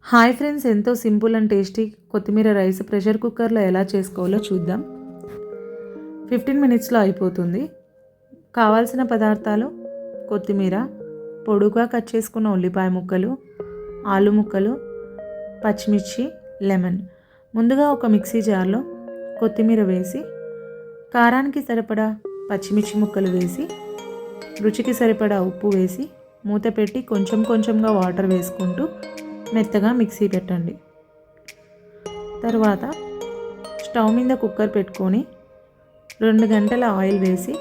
Hi friends, ఎంతో simple and tasty కొత్తిమీర rice pressure కుక్కర్లో ఎలా చేసుకోవాలో చూద్దాం. 15 మినిట్స్లో అయిపోతుంది. కావాల్సిన పదార్థాలు: కొత్తిమీర, పొడుగా కట్ చేసుకున్న ఉల్లిపాయ ముక్కలు, ఆలు ముక్కలు, పచ్చిమిర్చి, లెమన్. ముందుగా ఒక మిక్సీ జార్లో కొత్తిమీర వేసి, కారానికి సరిపడా పచ్చిమిర్చి ముక్కలు వేసి, రుచికి సరిపడా ఉప్పు వేసి, మూత పెట్టి కొంచెం కొంచెంగా వాటర్ వేసుకుంటూ మెత్తగా మిక్సీ పెట్టండి. తర్వాత స్టవ్ మీద కుక్కర్ పెట్టుకొని 2 గంటల ఆయిల్ వేసి,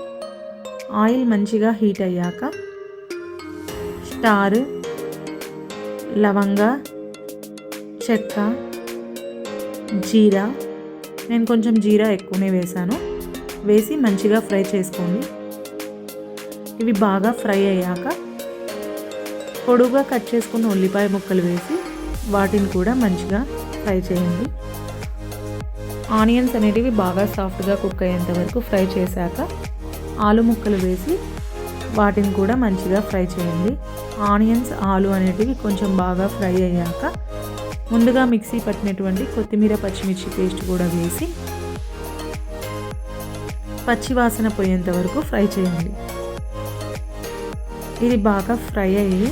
ఆయిల్ మంచిగా హీట్ అయ్యాక స్టార్, లవంగ, చెక్క, జీరా, నేను కొంచెం జీరా ఎక్కువనే వేసాను, వేసి మంచిగా ఫ్రై చేసుకోండి. ఇవి బాగా ఫ్రై అయ్యాక పొడుగా కట్ చేసుకున్న ఉల్లిపాయ ముక్కలు వేసి వాటిని కూడా మంచిగా ఫ్రై చేయండి. ఆనియన్స్ అనేటివి బాగా సాఫ్ట్గా కుక్ అయ్యేంత వరకు ఫ్రై చేశాక ఆలు ముక్కలు వేసి వాటిని కూడా మంచిగా ఫ్రై చేయండి. ఆనియన్స్, ఆలు అనేటివి కొంచెం బాగా ఫ్రై అయ్యాక ముందుగా మిక్సీ పట్టినటువంటి కొత్తిమీర, పచ్చిమిర్చి పేస్ట్ కూడా వేసి పచ్చివాసన పోయేంత వరకు ఫ్రై చేయండి. ఇది బాగా ఫ్రై అయ్యి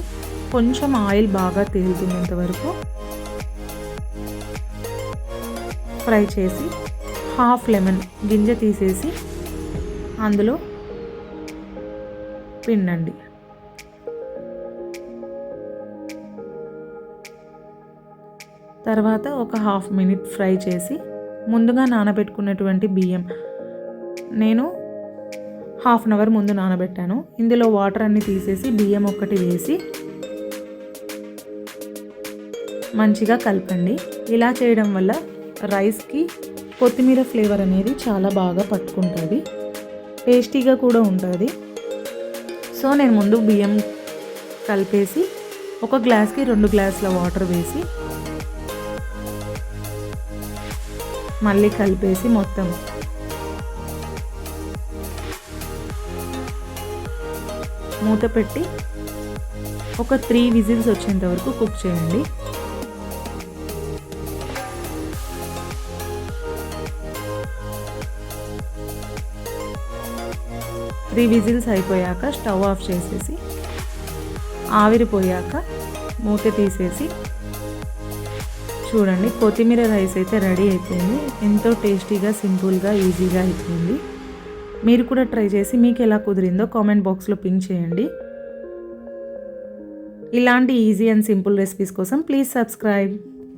కొంచెం ఆయిల్ బాగా తేలుతున్నంత వరకు ఫ్రై చేసి హాఫ్ లెమన్ గింజ తీసేసి అందులో పిండండి. తర్వాత ఒక హాఫ్ మినిట్ ఫ్రై చేసి ముందుగా నానబెట్టుకున్నటువంటి బియ్యం, నేను హాఫ్ అన్ అవర్ ముందు నానబెట్టాను, ఇందులో వాటర్ అన్నీ తీసేసి బియ్యం ఒక్కటి వేసి మంచిగా కలపండి. ఇలా చేయడం వల్ల రైస్కి కొత్తిమీర ఫ్లేవర్ అనేది చాలా బాగా పట్టుకుంటుంది, టేస్టీగా కూడా ఉంటుంది. సో నేను ముందు బియ్యం కలిపేసి ఒక గ్లాస్కి 2 గ్లాసుల వాటర్ వేసి మళ్ళీ కలిపేసి మొత్తం మూత పెట్టి ఒక 3 విజిల్స్ వచ్చేంత వరకు కుక్ చేయండి. 3 విజిల్స్ అయిపోయాక స్టవ్ ఆఫ్ చేసేసి ఆవిరిపోయాక మూత తీసేసి చూడండి, కొత్తిమీర రైస్ అయితే రెడీ అయిపోయింది. ఎంతో టేస్టీగా, సింపుల్గా, ఈజీగా అయిపోయింది. మీరు కూడా ట్రై చేసి మీకు ఎలా కుదిరిందో కామెంట్ బాక్స్లో పింక్ చేయండి. ఇలాంటి ఈజీ అండ్ సింపుల్ రెసిపీస్ కోసం ప్లీజ్ సబ్స్క్రైబ్.